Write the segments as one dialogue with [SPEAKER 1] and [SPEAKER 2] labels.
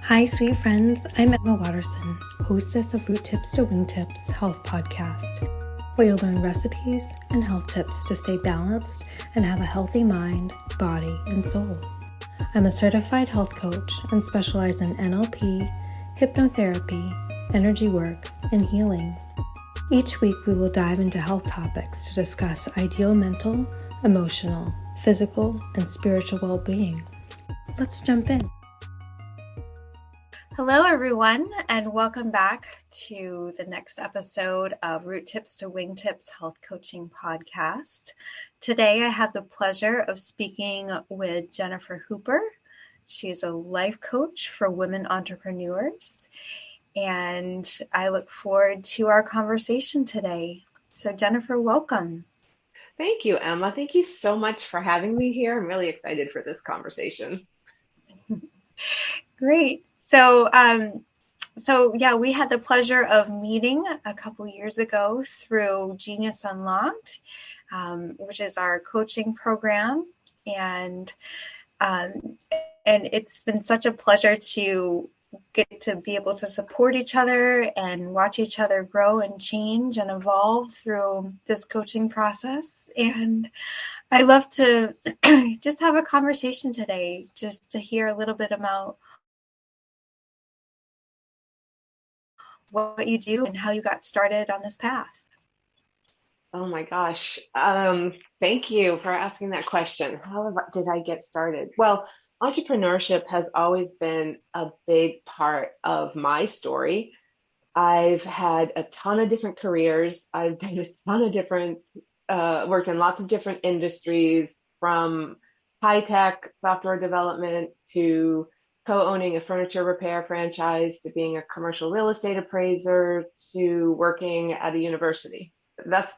[SPEAKER 1] Hi, sweet friends. I'm Emma Watterson, hostess of Root Tips to Wingtips Health Podcast, where you'll learn recipes and health tips to stay balanced and have a healthy mind, body, and soul. I'm a certified health coach and specialize in NLP, hypnotherapy, energy work, and healing. Each week, we will dive into health topics to discuss ideal mental, emotional, physical, and spiritual well-being. Let's jump in.
[SPEAKER 2] Hello, everyone, and welcome back to the next episode of Root Tips to Wingtips Health Coaching Podcast. Today, I have the pleasure of speaking with Jennifer Hooper. She is a life coach for women entrepreneurs, and I look forward to our conversation today. So, Jennifer, welcome.
[SPEAKER 3] Thank you, Emma. Thank you so much for having me here. I'm really excited for this conversation.
[SPEAKER 2] Great. So yeah, we had the pleasure of meeting a couple years ago through Genius Unlocked, which is our coaching program, and it's been such a pleasure to get to be able to support each other and watch each other grow and change and evolve through this coaching process. And I love to just have a conversation today, just to hear a little bit about what you do and how you got started on this path.
[SPEAKER 3] Oh my gosh. Thank you for asking that question. How did I get started? Well, entrepreneurship has always been a big part of my story. I've had a ton of different careers. I've done a ton of different, worked in lots of different industries, from high-tech software development to co-owning a furniture repair franchise to being a commercial real estate appraiser to working at a university. That's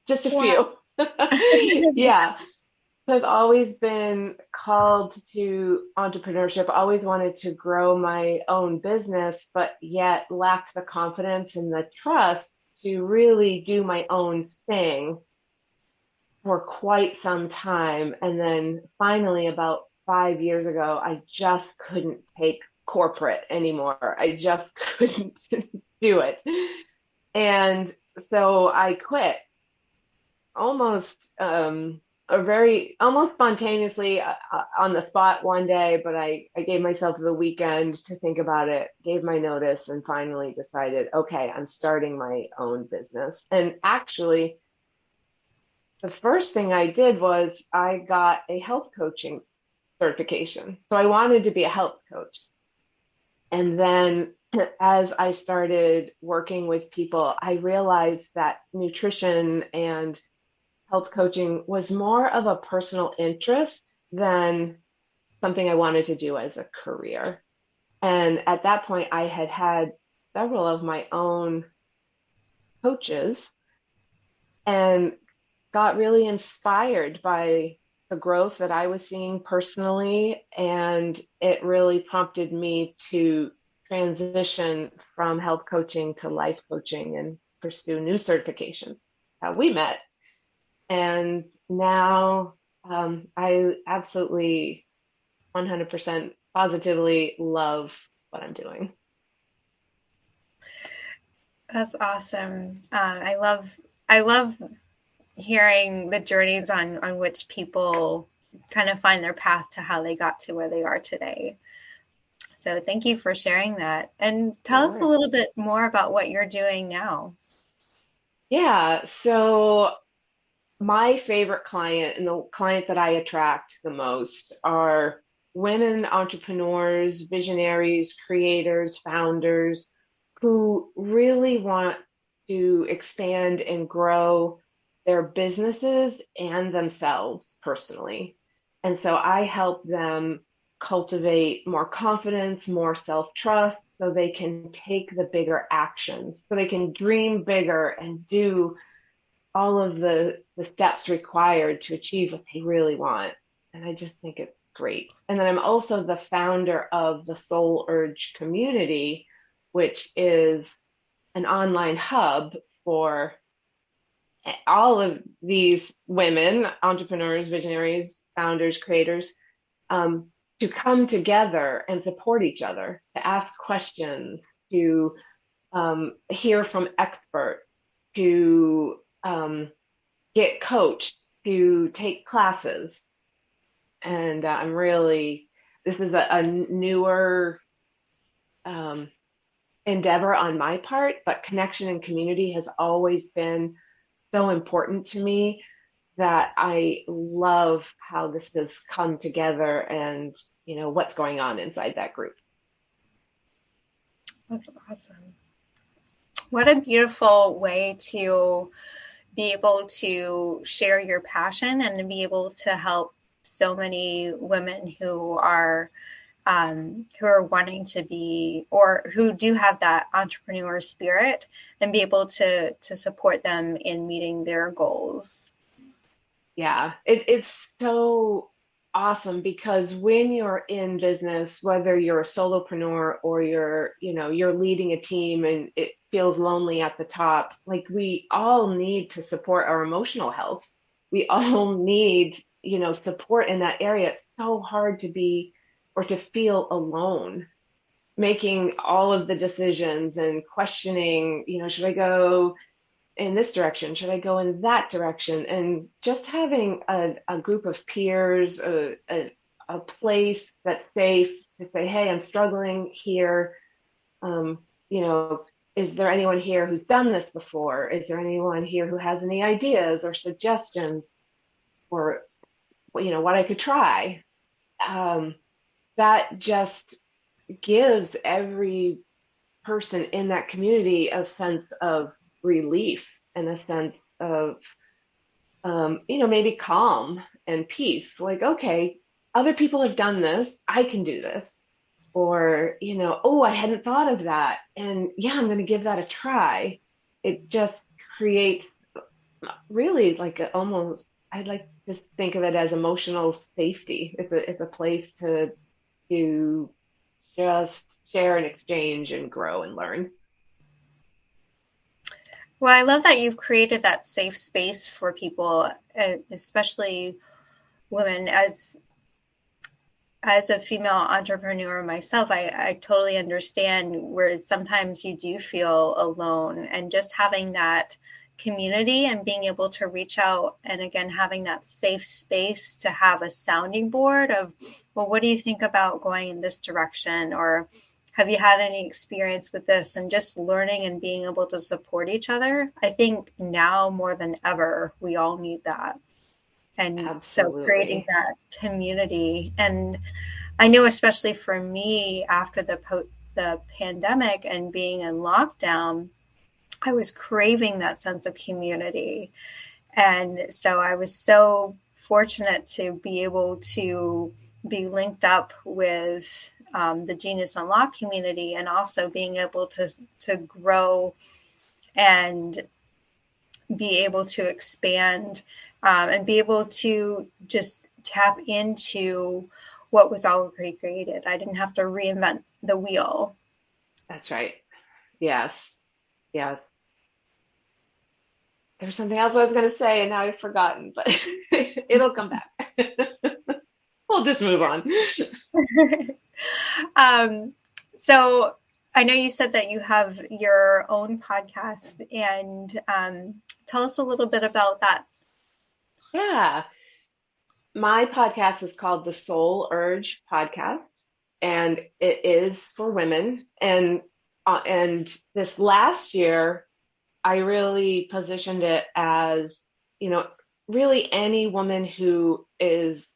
[SPEAKER 3] just a few. Yeah. So I've always been called to entrepreneurship, always wanted to grow my own business, but yet lacked the confidence and the trust to really do my own thing for quite some time. And then finally, about 5 years ago, I just couldn't take corporate anymore. I just couldn't do it. And so I quit almost almost spontaneously on the spot one day, but I gave myself the weekend to think about it, gave my notice, and finally decided, okay, I'm starting my own business. And actually, the first thing I did was I got a health coaching certification. So I wanted to be a health coach. And then as I started working with people, I realized that nutrition and health coaching was more of a personal interest than something I wanted to do as a career. And at that point, I had had several of my own coaches and got really inspired by the growth that I was seeing personally. And it really prompted me to transition from health coaching to life coaching and pursue new certifications. How we met. And now I absolutely 100% positively love what I'm doing.
[SPEAKER 2] That's awesome. I love hearing the journeys on which people kind of find their path to how they got to where they are today. So thank you for sharing that. And tell us a little bit more about what you're doing now.
[SPEAKER 3] Yeah, so my favorite client and the client that I attract the most are women entrepreneurs, visionaries, creators, founders who really want to expand and grow their businesses and themselves personally. And so I help them cultivate more confidence, more self-trust, so they can take the bigger actions, so they can dream bigger and do all of the steps required to achieve what they really want. And I just think it's great. And then I'm also the founder of the Soul Urge community, which is an online hub for all of these women, entrepreneurs, visionaries, founders, creators, to come together and support each other, to ask questions, to hear from experts, to get coached, to take classes. And this is a newer endeavor on my part, but connection and community has always been so important to me that I love how this has come together and, what's going on inside that group.
[SPEAKER 2] That's awesome. What a beautiful way to be able to share your passion and to be able to help so many women who are wanting to be, or who do have that entrepreneur spirit, and be able to support them in meeting their goals.
[SPEAKER 3] Yeah, it's so awesome because when you're in business, whether you're a solopreneur or you're leading a team and it feels lonely at the top, like we all need to support our emotional health. We all need, support in that area. It's so hard to be or to feel alone making all of the decisions and questioning, should I go in this direction? Should I go in that direction? And just having a group of peers, a place that's safe to say, hey, I'm struggling here. You know, is there anyone here who's done this before? Is there anyone here who has any ideas or suggestions or, what I could try? That just gives every person in that community a sense of relief and a sense of, maybe calm and peace. Like, okay, other people have done this. I can do this. Or, oh, I hadn't thought of that. And yeah, I'm going to give that a try. It just creates really like I'd like to think of it as emotional safety. It's a place to just share and exchange and grow and learn.
[SPEAKER 2] Well, I love that you've created that safe space for people, especially women. As a female entrepreneur myself, I totally understand where sometimes you do feel alone, and just having that community and being able to reach out and again having that safe space to have a sounding board of, well, what do you think about going in this direction, or have you had any experience with this, and just learning and being able to support each other. I think now more than ever we all need that. And
[SPEAKER 3] Absolutely.
[SPEAKER 2] So creating that community, and I know especially for me after the pandemic and being in lockdown, I was craving that sense of community. And so I was so fortunate to be able to be linked up with the Genius Unlocked community, and also being able to grow and be able to expand and be able to just tap into what was already created. I didn't have to reinvent the wheel.
[SPEAKER 3] That's right. Yes. Yes. There's something else I was going to say and now I've forgotten, but it'll come back. We'll just move on.
[SPEAKER 2] So I know you said that you have your own podcast, and tell us a little bit about that.
[SPEAKER 3] Yeah. My podcast is called the Soul Urge Podcast, and it is for women. And this last year, I really positioned it as, really any woman who is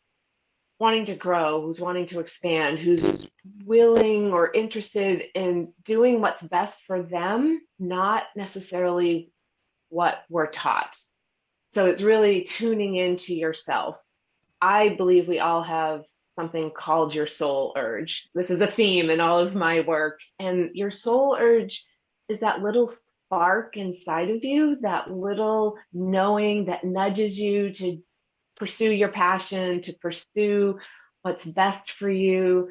[SPEAKER 3] wanting to grow, who's wanting to expand, who's willing or interested in doing what's best for them, not necessarily what we're taught. So it's really tuning into yourself. I believe we all have something called your soul urge. This is a theme in all of my work. And your soul urge is that little spark inside of you, that little knowing that nudges you to pursue your passion, to pursue what's best for you.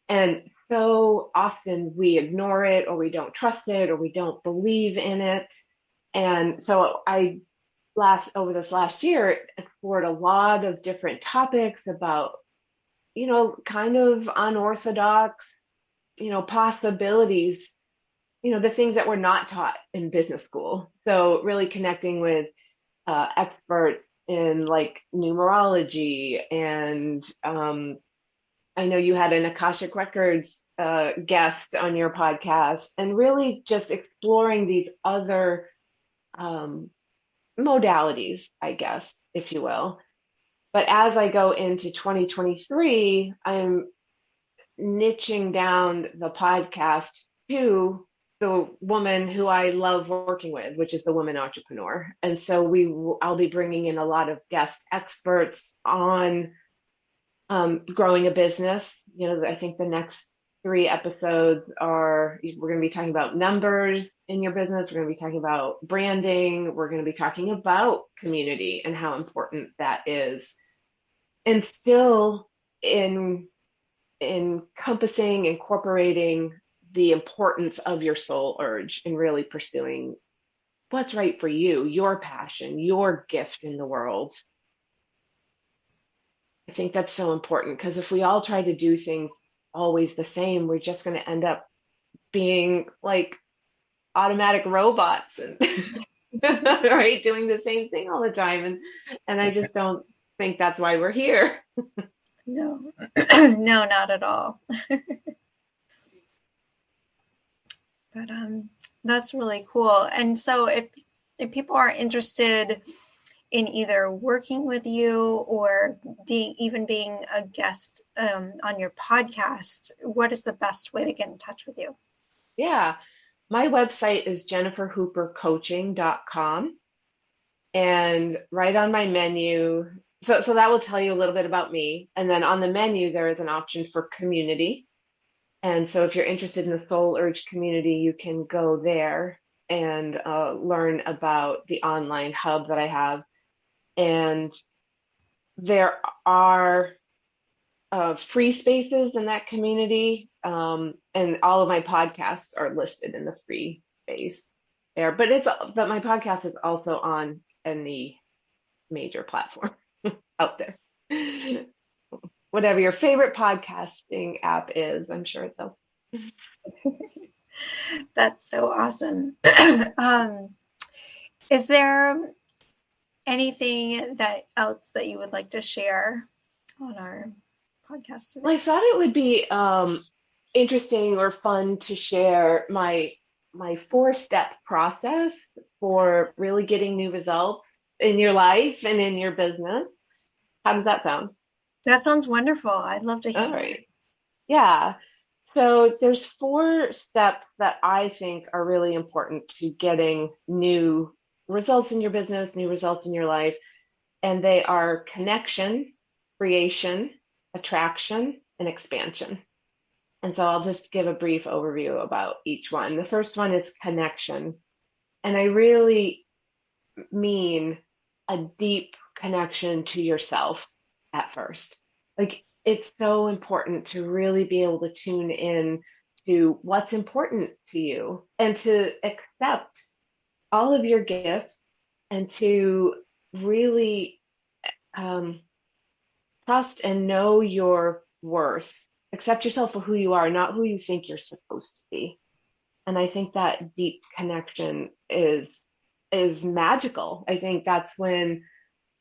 [SPEAKER 3] And so often we ignore it, or we don't trust it, or we don't believe in it. And so over this last year explored a lot of different topics about, kind of unorthodox, possibilities, the things that were not taught in business school. So really connecting with experts in like numerology and I know you had an Akashic Records guest on your podcast, and really just exploring these other um, modalities, I guess, if you will. But as I go into 2023, I'm niching down the podcast to the woman who I love working with, which is the woman entrepreneur. And so I'll be bringing in a lot of guest experts on growing a business. I think the next 3 episodes we're going to be talking about numbers in your business. We're going to be talking about branding. We're going to be talking about community and how important that is. And still in encompassing, incorporating the importance of your soul urge and really pursuing what's right for you, your passion, your gift in the world. I think that's so important because if we all try to do things always the same, we're just going to end up being like automatic robots and right, doing the same thing all the time. And I just don't think that's why we're here.
[SPEAKER 2] No, no, not at all. But that's really cool. And so if people are interested in either working with you or being a guest on your podcast, what is the best way to get in touch with you?
[SPEAKER 3] Yeah, my website is jenniferhoopercoaching.com. And right on my menu, so that will tell you a little bit about me. And then on the menu, there is an option for community. And so if you're interested in the Soul Urge community, you can go there and learn about the online hub that I have. And there are free spaces in that community. And all of my podcasts are listed in the free space there. But my podcast is also on any major platform out there. Whatever your favorite podcasting app is, I'm sure it's out.
[SPEAKER 2] That's so awesome. Is there anything else that you would like to share on our podcast today?
[SPEAKER 3] Well, I thought it would be interesting or fun to share my 4-step process for really getting new results in your life and in your business. How does that sound?
[SPEAKER 2] That sounds wonderful. I'd love to hear.
[SPEAKER 3] All right. Yeah. So there's 4 steps that I think are really important to getting new results in your business, new results in your life. And they are connection, creation, attraction, and expansion. And so I'll just give a brief overview about each one. The first one is connection. And I really mean a deep connection to yourself at first. Like, it's so important to really be able to tune in to what's important to you and to accept all of your gifts and to really trust and know your worth. Accept yourself for who you are, not who you think you're supposed to be. And I think that deep connection is magical. I think that's when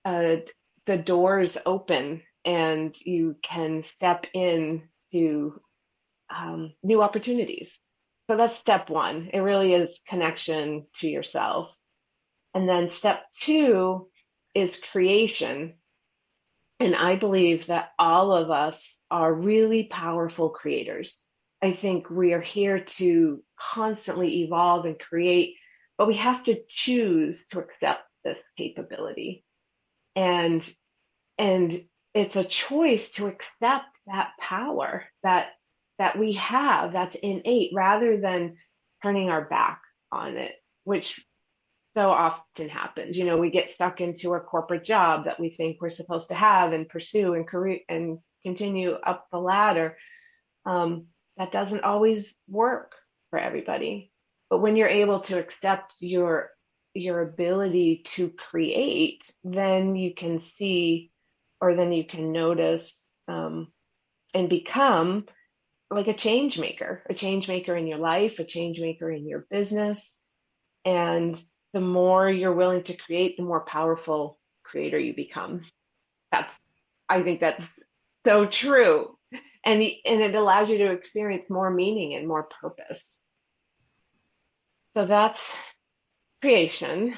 [SPEAKER 3] the doors open and you can step in to new opportunities. So that's step 1. It really is connection to yourself. And then step 2 is creation. And I believe that all of us are really powerful creators. I think we are here to constantly evolve and create, but we have to choose to accept this capability. And it's a choice to accept that power that we have, that's innate, rather than turning our back on it, which so often happens. We get stuck into a corporate job that we think we're supposed to have and pursue and career and continue up the ladder. That doesn't always work for everybody. But when you're able to accept your ability to create, then you can see, or then you can notice and become like a change maker in your life, a change maker in your business. And the more you're willing to create, the more powerful creator you become. I think that's so true. And it allows you to experience more meaning and more purpose. So that's creation.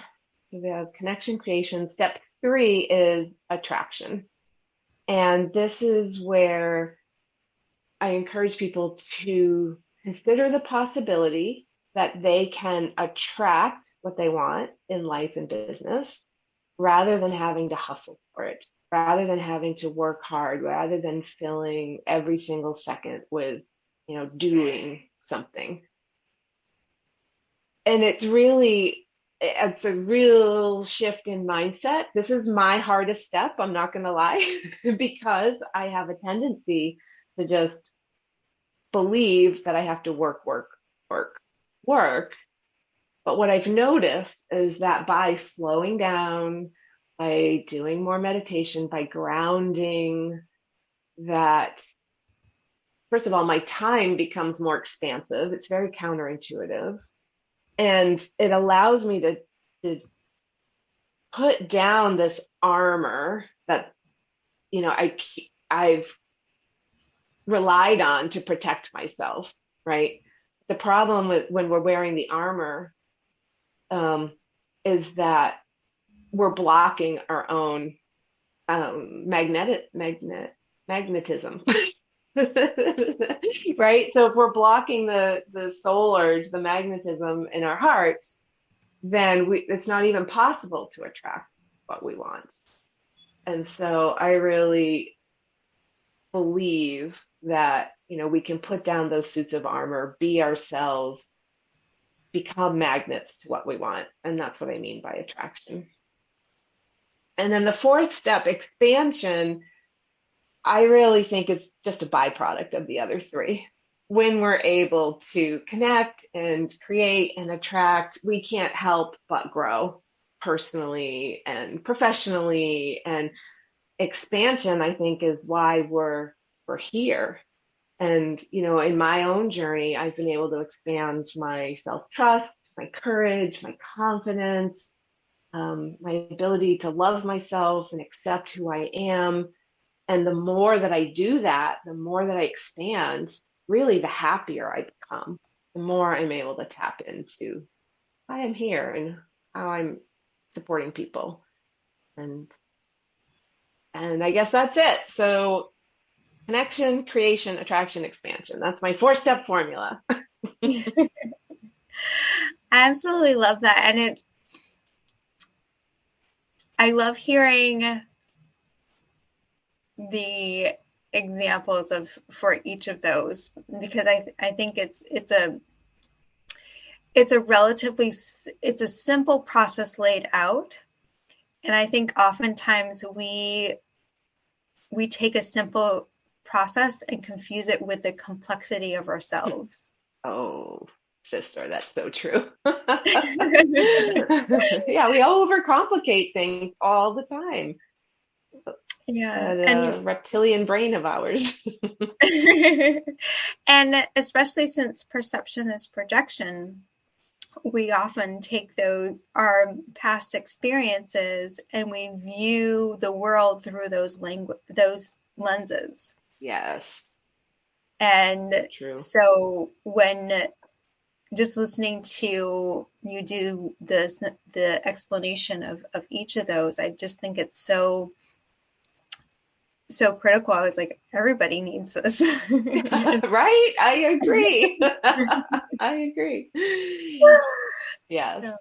[SPEAKER 3] So we have connection, creation. Step 3 is attraction. And this is where I encourage people to consider the possibility that they can attract what they want in life and business rather than having to hustle for it, rather than having to work hard, rather than filling every single second with, doing something. And it's a real shift in mindset. This is my hardest step, I'm not going to lie, because I have a tendency to just believe that I have to work, work, work, work. But what I've noticed is that by slowing down, by doing more meditation, by grounding, that first of all, my time becomes more expansive. It's very counterintuitive. And it allows me to put down this armor that, I've relied on to protect myself, right? The problem with when we're wearing the armor is that we're blocking our own magnetism. Right? So if we're blocking the soul urge, the magnetism in our hearts, then it's not even possible to attract what we want. And so I really believe that, we can put down those suits of armor, be ourselves, become magnets to what we want. And that's what I mean by attraction. And then the 4th step, expansion, I really think it's just a byproduct of the other 3. When we're able to connect and create and attract, we can't help but grow personally and professionally. And expansion, I think, is why we're here. And, in my own journey, I've been able to expand my self-trust, my courage, my confidence, my ability to love myself and accept who I am. And the more that I do that, the more that I expand, really the happier I become, the more I'm able to tap into why I'm here and how I'm supporting people. And I guess that's it. So connection, creation, attraction, expansion. That's my 4-step formula.
[SPEAKER 2] I absolutely love that. And I love hearing the examples for each of those, because I think it's a simple process laid out. And I think oftentimes we take a simple process and confuse it with the complexity of ourselves.
[SPEAKER 3] Oh, sister, that's so true. Yeah, we overcomplicate things all the time.
[SPEAKER 2] Yeah,
[SPEAKER 3] and reptilian brain of ours.
[SPEAKER 2] And especially since perception is projection, we often take our past experiences and we view the world through those lenses.
[SPEAKER 3] Yes.
[SPEAKER 2] And
[SPEAKER 3] true.
[SPEAKER 2] So when just listening to you do the explanation of each of those, I just think it's so critical. I was like, everybody needs this.
[SPEAKER 3] Right? I agree. I agree. Yes.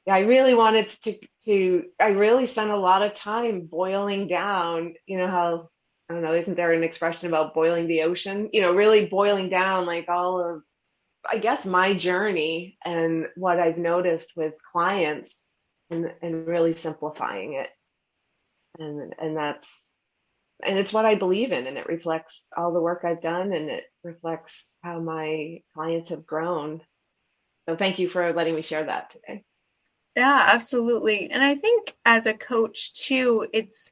[SPEAKER 3] Yeah, I really wanted I really spent a lot of time boiling down, how, I don't know, isn't there an expression about boiling the ocean? Really boiling down like all of, I guess, my journey and what I've noticed with clients and really simplifying it. And it's what I believe in, and it reflects all the work I've done, and it reflects how my clients have grown. So thank you for letting me share that today.
[SPEAKER 2] Yeah, absolutely. And I think as a coach too, it's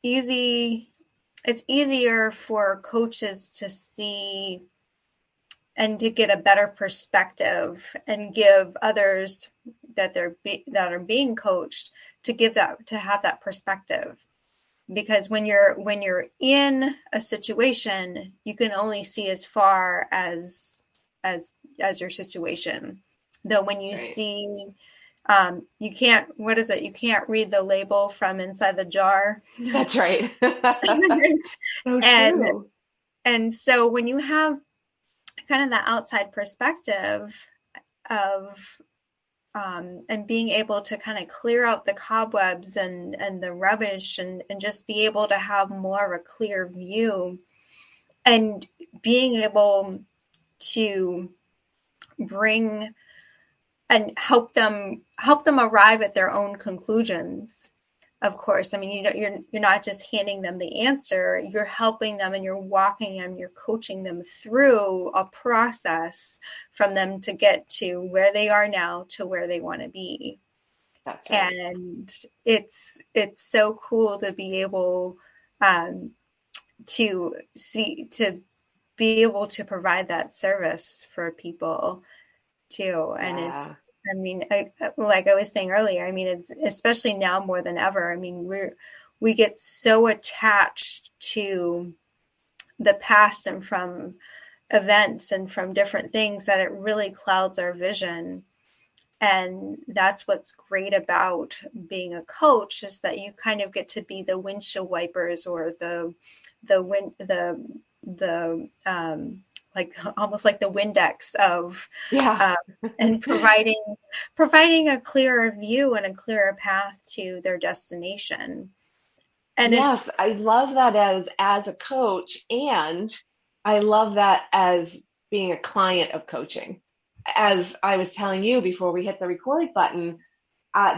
[SPEAKER 2] easy, it's easier for coaches to see and to get a better perspective and give others that that are being coached to have that perspective. Because when you're in a situation, you can only see as far as your situation. Though when you
[SPEAKER 3] Right.
[SPEAKER 2] see, you can't, what is it? You can't read the label from inside the jar.
[SPEAKER 3] That's right. So
[SPEAKER 2] and
[SPEAKER 3] true.
[SPEAKER 2] and so when you have kind of the outside perspective of and being able to kind of clear out the cobwebs and the rubbish and just be able to have more of a clear view and being able to bring and help them arrive at their own conclusions. Of course, I mean, you're not just handing them the answer, you're helping them and you're walking them, you're coaching them through a process from them to get to where they are now to where they want to be.
[SPEAKER 3] That's right.
[SPEAKER 2] And it's so cool to be able to be able to provide that service for people too. And
[SPEAKER 3] Yeah.
[SPEAKER 2] it's, I mean, like I was saying earlier, I mean, it's especially now more than ever. I mean, we get so attached to the past and from events and from different things that it really clouds our vision. And that's what's great about being a coach, is that you kind of get to be the windshield wipers or the like almost like the Windex of
[SPEAKER 3] Yeah.
[SPEAKER 2] and providing a clearer view and a clearer path to their destination. And
[SPEAKER 3] Yes,
[SPEAKER 2] it's
[SPEAKER 3] I love that as a coach, and I love that as being a client of coaching. As I was telling you before we hit the record button,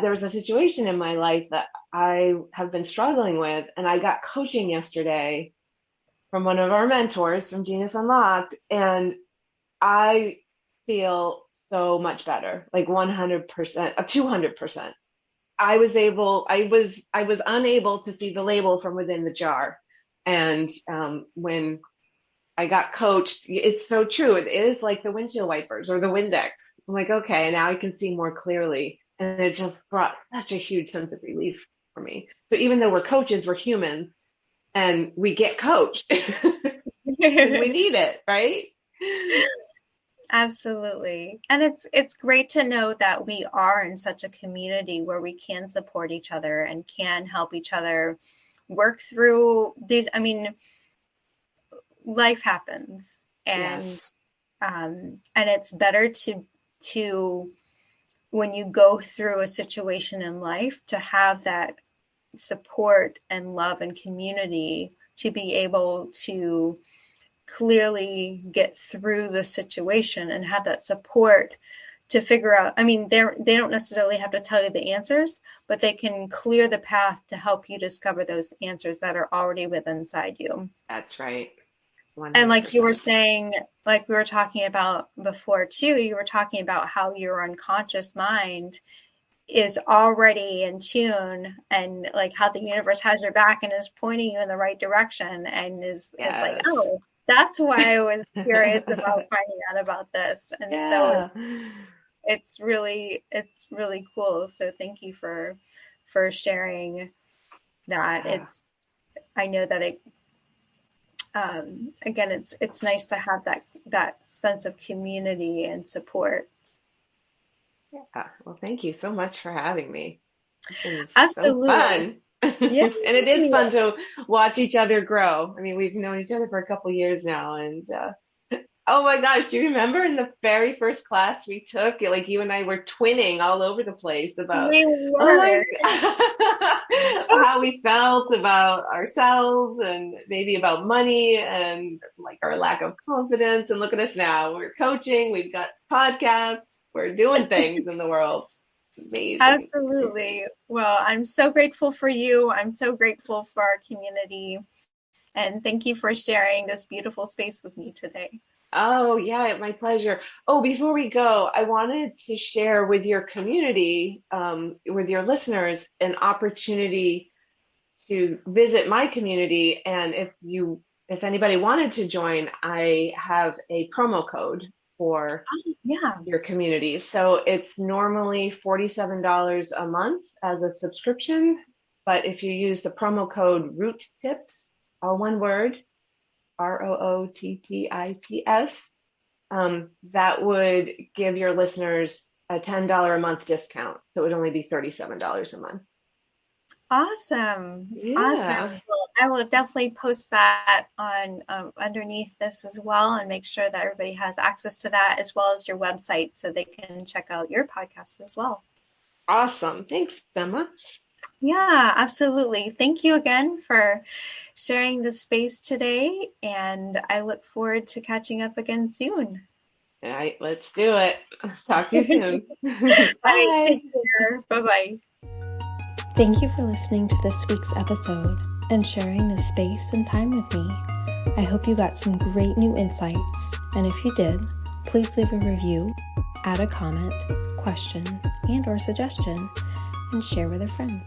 [SPEAKER 3] there was a situation in my life that I have been struggling with, and I got coaching yesterday from one of our mentors from Genius Unlocked, and I feel so much better, like 100%, 200%. I was unable to see the label from within the jar. And when I got coached, it's so true. It is like the windshield wipers or the Windex. I'm like, okay, now I can see more clearly. And it just brought such a huge sense of relief for me. So even though we're coaches, we're humans and we get coached and we need it, right?
[SPEAKER 2] absolutely. And it's great to know that we are in such a community where we can support each other and can help each other work through these. I mean, life happens, and
[SPEAKER 3] Yes,
[SPEAKER 2] it's better to when you go through a situation in life to have that support and love and community to be able to clearly get through the situation and have that support to figure out. I mean, they don't necessarily have to tell you the answers, but they can clear the path to help you discover those answers that are already within inside you.
[SPEAKER 3] that's right.
[SPEAKER 2] And like you were
[SPEAKER 3] 100%.
[SPEAKER 2] saying, like we were talking about before too, you were talking about how your unconscious mind is already in tune, and like how the universe has your back and is pointing you in the right direction and is like,
[SPEAKER 3] Yes.
[SPEAKER 2] oh, that's why I was curious about finding out about this. And so
[SPEAKER 3] Yeah.
[SPEAKER 2] it's really cool. So thank you for sharing that.
[SPEAKER 3] Yeah.
[SPEAKER 2] I know that again, it's nice to have that sense of community and support.
[SPEAKER 3] Yeah. Well, thank you so much for having me. It's been so
[SPEAKER 2] Absolutely.
[SPEAKER 3] fun.
[SPEAKER 2] Yeah.
[SPEAKER 3] And it is fun to watch each other grow. I mean, we've known each other for a couple years now, and oh my gosh, do you remember in the very first class we took, like you and I were twinning all over the place about,
[SPEAKER 2] We
[SPEAKER 3] oh my,
[SPEAKER 2] were.
[SPEAKER 3] how we felt about ourselves and maybe about money and like our lack of confidence. And look at us now. We're coaching, we've got podcasts, we're doing things in the world. Amazing.
[SPEAKER 2] Absolutely. Well, I'm so grateful for you. I'm so grateful for our community. And thank you for sharing this beautiful space with me today.
[SPEAKER 3] Oh, yeah, my pleasure. Oh, before we go, I wanted to share with your community, with your listeners, an opportunity to visit my community. And if anybody wanted to join, I have a promo code for
[SPEAKER 2] Yeah.
[SPEAKER 3] your community. So it's normally $47 a month as a subscription. But if you use the promo code Root Tips, all one word, ROOTTIPS, that would give your listeners a $10 a month discount. So it would only be $37 a month.
[SPEAKER 2] Awesome.
[SPEAKER 3] Yeah.
[SPEAKER 2] Awesome. Well, I will definitely post that on underneath this as well, and make sure that everybody has access to that, as well as your website, so they can check out your podcast as well.
[SPEAKER 3] Awesome. Thanks, Emma.
[SPEAKER 2] Yeah, absolutely. Thank you again for sharing the space today, and I look forward to catching up again soon.
[SPEAKER 3] All right, let's do it. Talk to you soon.
[SPEAKER 2] All right,
[SPEAKER 3] Bye.
[SPEAKER 2] take care. Bye-bye.
[SPEAKER 1] Thank you for listening to this week's episode and sharing this space and time with me. I hope you got some great new insights, and if you did, please leave a review, add a comment, question, and/or suggestion, and share with a friend.